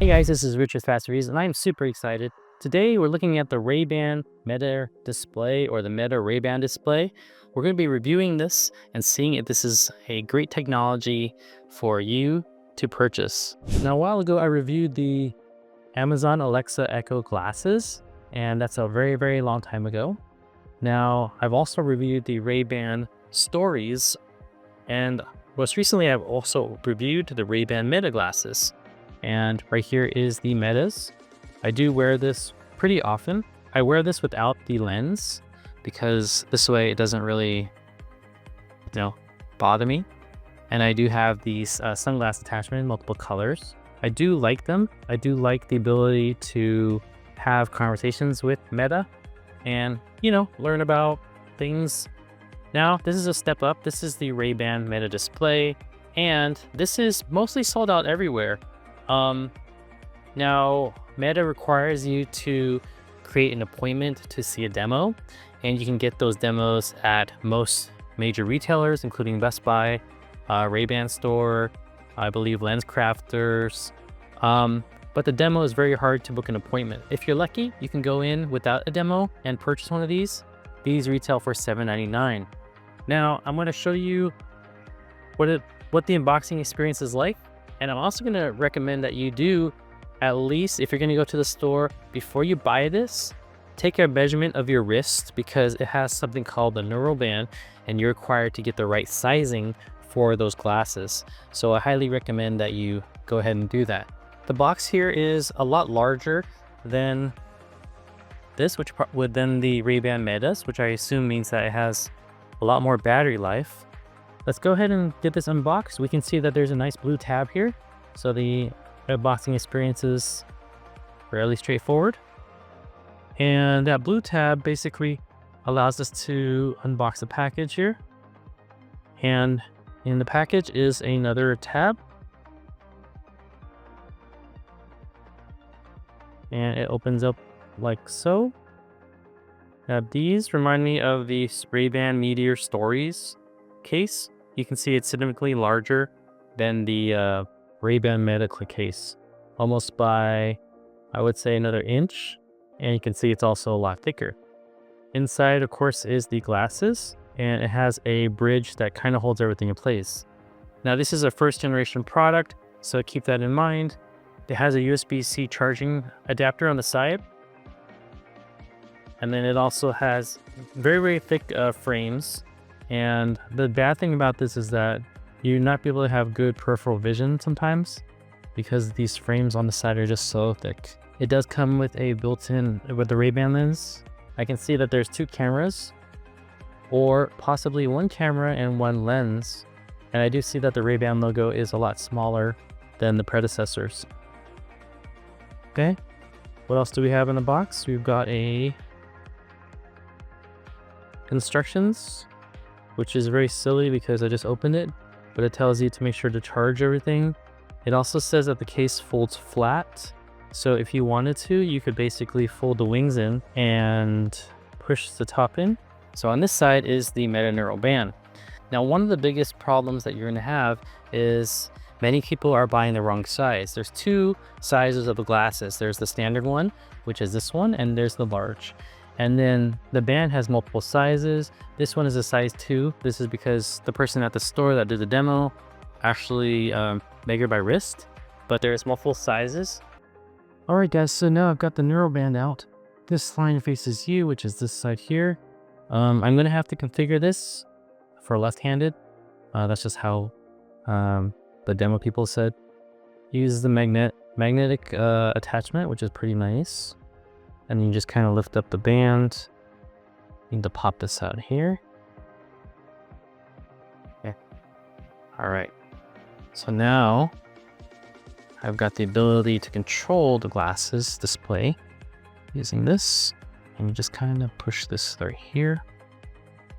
Hey guys, this is Richard Fasteries, and I'm super excited. Today we're looking at the Ray-Ban Meta display, or the Meta Ray-Ban display. We're going to be reviewing this and seeing if this is a great technology for you to purchase. Now, a while ago, I reviewed the Amazon Alexa Echo glasses, and that's a very, very long time ago. Now, I've also reviewed the Ray-Ban Stories, and most recently, I've also reviewed the Ray-Ban Meta glasses. And right here is the Metas. I do wear this pretty often. I wear this without the lens because this way it doesn't really, bother me. And I do have these sunglass attachment in multiple colors. I do like them. I do like the ability to have conversations with Meta and, learn about things. Now, this is a step up. This is the Ray-Ban Meta display, and this is mostly sold out everywhere. Now Meta requires you to create an appointment to see a demo, and you can get those demos at most major retailers, including Best Buy, Ray-Ban store, I believe LensCrafters. But the demo is very hard to book an appointment. If you're lucky, you can go in without a demo and purchase one of these. These retail for $7.99. Now I'm going to show you what the unboxing experience is like. And I'm also going to recommend that you do, at least if you're going to go to the store, before you buy this, take a measurement of your wrist, because it has something called the neural band, and you're required to get the right sizing for those glasses. So I highly recommend that you go ahead and do that. The box here is a lot larger than this, than the Ray-Ban Metas, which I assume means that it has a lot more battery life. Let's go ahead and get this unboxed. We can see that there's a nice blue tab here. So the unboxing experience is fairly straightforward. And that blue tab basically allows us to unbox the package here. And in the package is another tab. And it opens up like so. Now these remind me of the Ray-Ban Meteor Stories case. You can see it's significantly larger than the Ray-Ban Meta case, almost by, I would say, another inch. And you can see it's also a lot thicker. Inside, of course, is the glasses, and it has a bridge that kind of holds everything in place. Now, this is a first generation product, so keep that in mind. It has a USB-C charging adapter on the side. And then it also has very, very thick frames. And the bad thing about this is that you're not be able to have good peripheral vision sometimes because these frames on the side are just so thick. It does come with a built-in, with the Ray-Ban lens. I can see that there's two cameras, or possibly one camera and one lens. And I do see that the Ray-Ban logo is a lot smaller than the predecessors. Okay, what else do we have in the box? We've got a instructions, which is very silly because I just opened it, but it tells you to make sure to charge everything. It also says that the case folds flat. So if you wanted to, you could basically fold the wings in and push the top in. So on this side is the Meta Neural Band. Now, one of the biggest problems that you're going to have is many people are buying the wrong size. There's two sizes of the glasses. There's the standard one, which is this one, and there's the large. And then the band has multiple sizes. This one is a size 2. This is because the person at the store that did the demo actually measured by wrist, but there's multiple sizes. All right, guys, so now I've got the neural band out. This line faces you, which is this side here. I'm going to have to configure this for left-handed. That's just how the demo people said. Use the magnetic attachment, which is pretty nice. And you just kind of lift up the band. You need to pop this out here. Okay. All right. So now I've got the ability to control the glasses display using this. And you just kind of push this right here.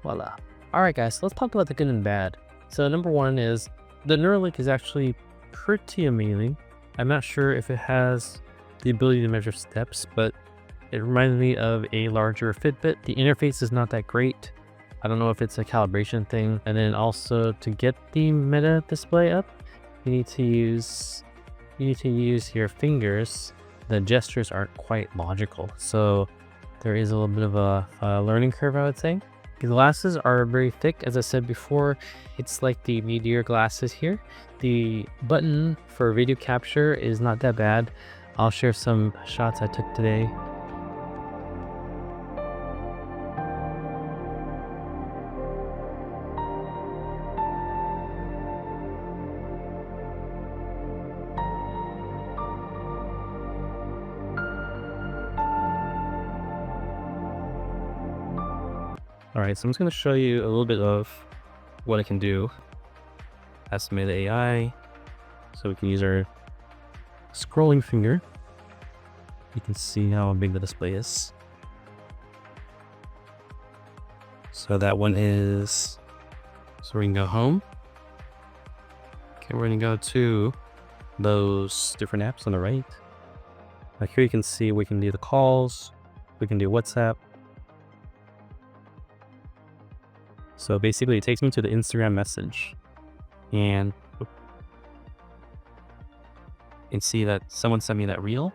Voila. All right, guys, so let's talk about the good and bad. So number one is the Neuralink is actually pretty amazing. I'm not sure if it has the ability to measure steps, but it reminds me of a larger Fitbit. The interface is not that great. I don't know if it's a calibration thing. And then also to get the Meta display up, you need to use you need to use your fingers, the gestures aren't quite logical. So there is a little bit of a learning curve, I would say. The glasses are very thick. As I said before, it's like the Meteor glasses here. The button for video capture is not that bad. I'll share some shots I took today. All right, so I'm just going to show you a little bit of what I can do. Estimate AI. So we can use our scrolling finger. You can see how big the display is. So that one is, so we can go home. Okay, we're going to go to those different apps on the right. Now here you can see we can do the calls. We can do WhatsApp. So basically it takes me to the Instagram message, and you can see that someone sent me that reel,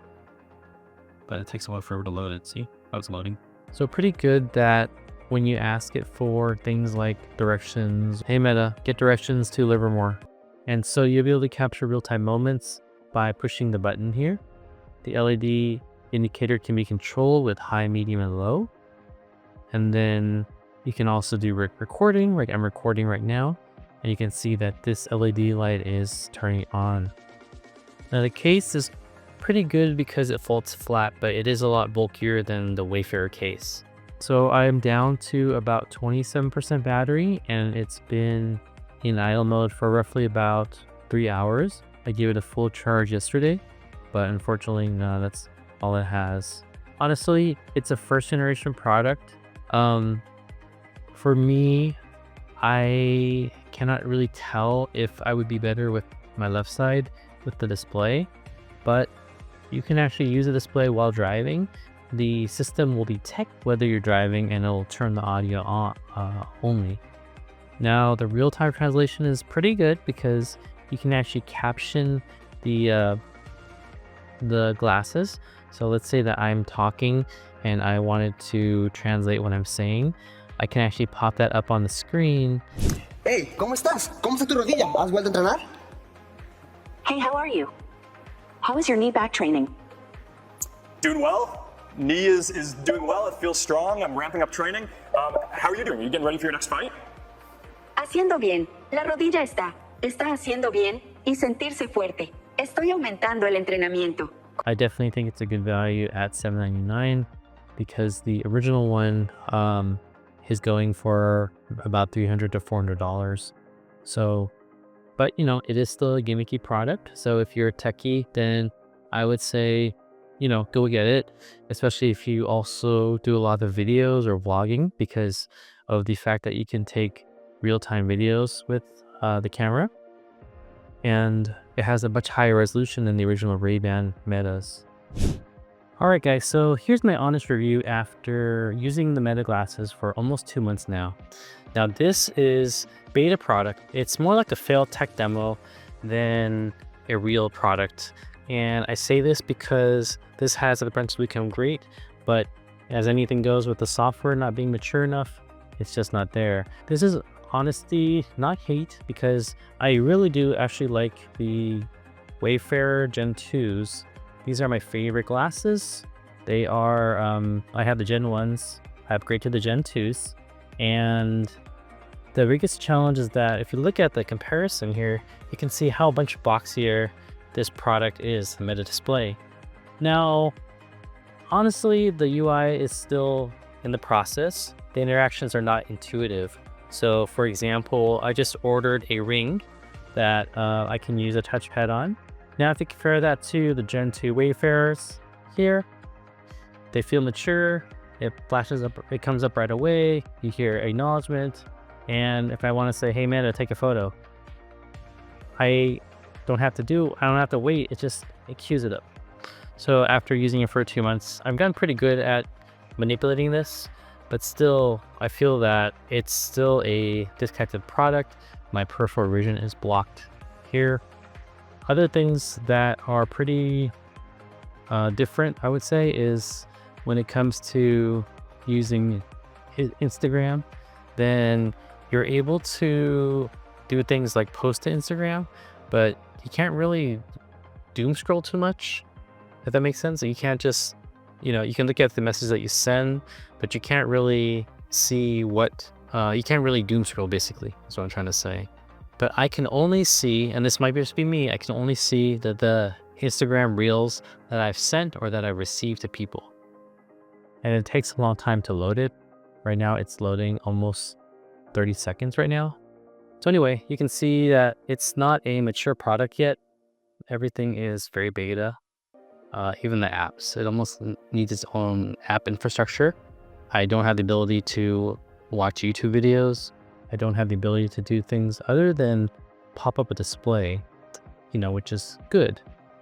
but it takes a while for it to load it. See how it's loading. So pretty good that when you ask it for things like directions, hey Meta, get directions to Livermore. And so you'll be able to capture real-time moments by pushing the button here. The LED indicator can be controlled with high, medium, and low. And then you can also do recording, like I'm recording right now, and you can see that this LED light is turning on. Now the case is pretty good because it folds flat, but it is a lot bulkier than the Wayfarer case. So I'm down to about 27% battery, and it's been in idle mode for roughly about 3 hours. I gave it a full charge yesterday, but unfortunately, no, that's all it has. Honestly, it's a first generation product. For me, I cannot really tell if I would be better with my left side with the display, but you can actually use the display while driving. The system will detect whether you're driving and it'll turn the audio on only. Now the real-time translation is pretty good because you can actually caption the glasses. So let's say that I'm talking and I wanted to translate what I'm saying. I can actually pop that up on the screen. Hey, ¿cómo estás? ¿Cómo está tu rodilla? ¿Has vuelto a entrenar? Hey, how are you? How is your knee back training? Doing well. Knee is doing well. It feels strong. I'm ramping up training. How are you doing? Are you getting ready for your next fight? Haciendo bien. La rodilla está haciendo bien y sentirse fuerte. Estoy aumentando el entrenamiento. I definitely think it's a good value at $7.99 because the original one is going for about $300 to $400. So, but you know, it is still a gimmicky product. So if you're a techie, then I would say, you know, go get it, especially if you also do a lot of videos or vlogging because of the fact that you can take real-time videos with the camera. And it has a much higher resolution than the original Ray-Ban Metas. All right, guys, so here's my honest review after using the Meta glasses for almost 2 months now. Now, this is beta product. It's more like a failed tech demo than a real product. And I say this because this has the potential to become great, but as anything goes with the software not being mature enough, it's just not there. This is honesty, not hate, because I really do actually like the Wayfarer Gen 2s. These are my favorite glasses. They are, I have the Gen 1s, I upgrade to the Gen 2s, and the biggest challenge is that if you look at the comparison here, you can see how much boxier this product is, the Meta display. Now, honestly, the UI is still in the process. The interactions are not intuitive. So for example, I just ordered a ring that I can use a touchpad on. Now, if you compare that to the Gen 2 Wayfarers here, they feel mature. It flashes up, it comes up right away. You hear acknowledgement. And if I want to say, hey, Meta, take a photo, I don't have to wait. It queues it up. So after using it for 2 months, I've gotten pretty good at manipulating this, but still, I feel that it's still a disconnected product. My peripheral vision is blocked here. Other things that are pretty different, I would say, is when it comes to using Instagram, then you're able to do things like post to Instagram, but you can't really doom scroll too much, if that makes sense. You can't just, you can look at the message that you send, but you can't really see what, you can't really doom scroll, basically, is what I'm trying to say. But I can only see, and this might just be me, I can only see the Instagram reels that I've sent or that I've received to people. And it takes a long time to load it. Right now it's loading almost 30 seconds right now. So anyway, you can see that it's not a mature product yet. Everything is very beta. Even the apps, it almost needs its own app infrastructure. I don't have the ability to watch YouTube videos. I don't have the ability to do things other than pop up a display, which is good.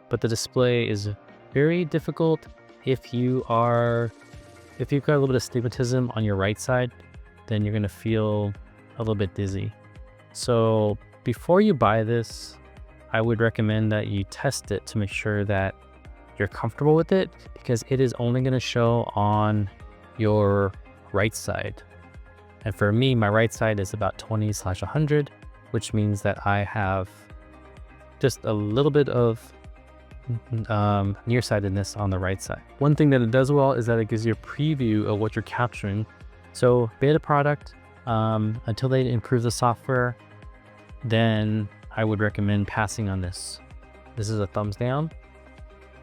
But the display is very difficult if you've got a little bit of stigmatism on your right side, then you're gonna feel a little bit dizzy. So before you buy this, I would recommend that you test it to make sure that you're comfortable with it, because it is only gonna show on your right side. And for me, my right side is about 20/100, which means that I have just a little bit of nearsightedness on the right side. One thing that it does well is that it gives you a preview of what you're capturing. So beta product, until they improve the software, then I would recommend passing on this. This is a thumbs down.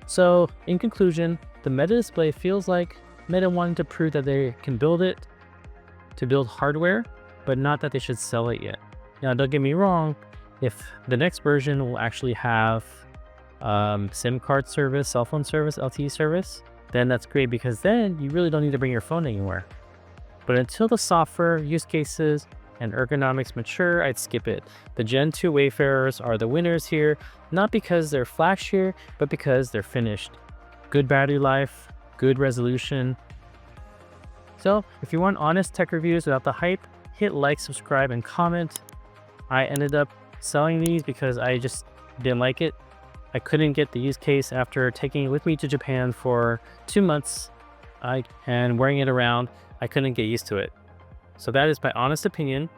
So in conclusion, the Meta display feels like Meta wanted to prove that they can build it to build hardware, but not that they should sell it yet. Now, don't get me wrong, if the next version will actually have SIM card service, cell phone service, LTE service, then that's great, because then you really don't need to bring your phone anywhere. But until the software, use cases, and ergonomics mature, I'd skip it. The Gen 2 Wayfarers are the winners here, not because they're flashier, but because they're finished. Good battery life, good resolution. So if you want honest tech reviews without the hype, hit like, subscribe, and comment. I ended up selling these because I just didn't like it. I couldn't get the use case after taking it with me to Japan for 2 months and wearing it around. I couldn't get used to it. So that is my honest opinion.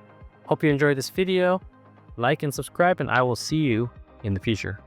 Hope you enjoyed this video. Like and subscribe, and I will see you in the future.